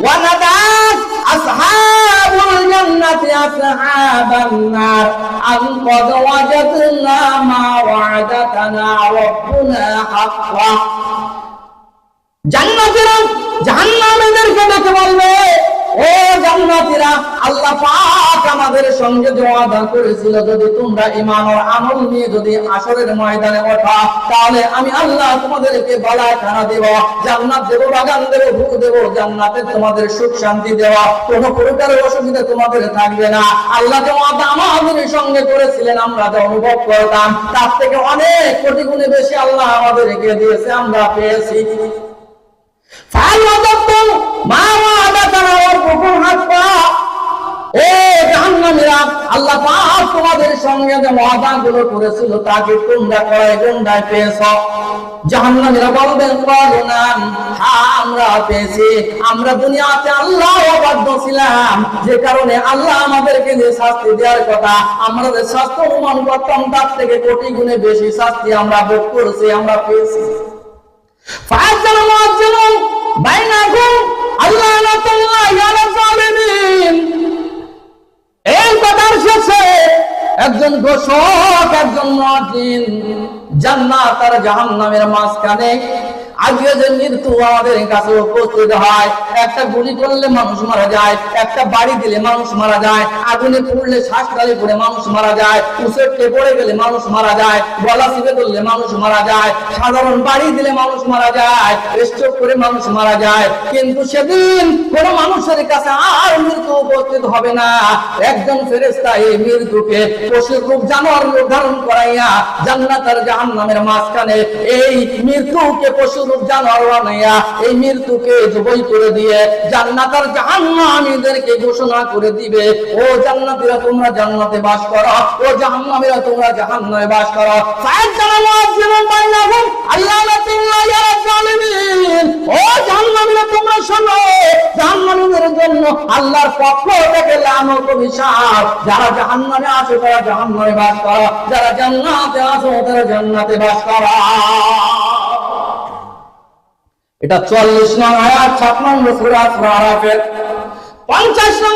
ওয়ানাদাত আসহাবুল জান্নাতি আসহাবান নার আন ক্বাদ ওয়াজাদনা মা ওয়া'দাতানা রাব্বুনা হাক্কা। জান্নাতীরা জাহান্নামীদেরকে ডেকে বলবে, ও জান্নাতীরা, আল্লাহ পাক আমাদের সঙ্গে যে ওয়াদা করেছিল যদি তোমরা ঈমান ও আমল নিয়ে যদি হাশরের ময়দানে ওঠো তাহলে আমি আল্লাহ তোমাদেরকে বালাখানা দেব, জান্নাত দেব, বাগান দেব, ভূ দেব, জান্নাতে তোমাদের সুখ শান্তি দেব, কোনো প্রকারের অসুবিধা তোমাদের থাকবে না। আল্লাহ যে ওয়াদা আমাদের সঙ্গে করেছিলেন আমরা যা অনুভব করতাম তার থেকে অনেক কোটি গুণে বেশি আল্লাহ আমাদেরকে দিয়েছে, আমরা পেয়েছি। আল্লাহ পাক তোমাদের সঙ্গে যে ওয়াদাগুলো করেছিল তাকে তোমরা কয় গুণায় পেয়েছো। জাহান্নামীরা বলবেন, হ্যাঁ আমরা পেয়েছি, আমরা দুনিয়াতে আল্লাহ অবাধ্য ছিলাম, যে কারণে আল্লাহ আমাদেরকে যে শাস্তি দেওয়ার কথা আমরা যে শাস্তি অনুমান করতাম তার থেকে কোটি গুণে বেশি শাস্তি আমরা ভোগ করেছি, আমরা পেয়েছি। এই কথার শেষে একজন ঘোষক, একজন মুয়াজ্জিন জান্নাত আর জাহান্নামের মাঝখানে আজকে যে মৃত্যু আমাদের কাছে উপস্থিত হয়, একটা গুলি করলে মানুষ মারা যায়, একটা বাড়ি দিলে মানুষ মারা যায়, আগুনে পুড়লে শ্বাসকালি পড়ে মানুষ মারা যায়, উচটকে পড়ে গেলে মানুষ মারা যায়, গলা চিপে ধরলে মানুষ মারা যায়, সাধারণ বাড়ি দিলে মানুষ মারা যায়, স্ট্রোক করে মানুষ মারা যায়। কিন্তু সেদিন কোন মানুষের কাছে আর মৃত্যু উপস্থিত হবে না। একজন ফেরেশতা এই মৃত্যুকে পশুর রূপ, জানোয়ার রূপ ধারণ করাইয়া জান্নাত আর জাহান্নামের মাঝখানে এই মৃত্যুকে পশুর রূপ, জানোয়ার বানাইয়া এই মৃত্যুকে জবাই করে দিয়ে জান্নাত আর জাহান্নামীদেরকে ঘোষণা করে দিবে, ও জান্নাতীরা তোমরা জান্নাতে বাস করো, ও জাহান্নামীরা তোমরা জাহান্নামে বাস করো। ও জাহান্নামীরা তোমরা শোনো, জাহান্নামীদের জন্য আল্লাহর পক্ষ থেকে লানত অভিশাপ, যারা জাহান্নামে আছে তারা জাহান্নামে বাস করো, যারা জান্নাতে আছে তারা জান্নাতে বাস করো। এটা 40 নং আয়াত 7 নম্বর সূরা আরাফের 50 নং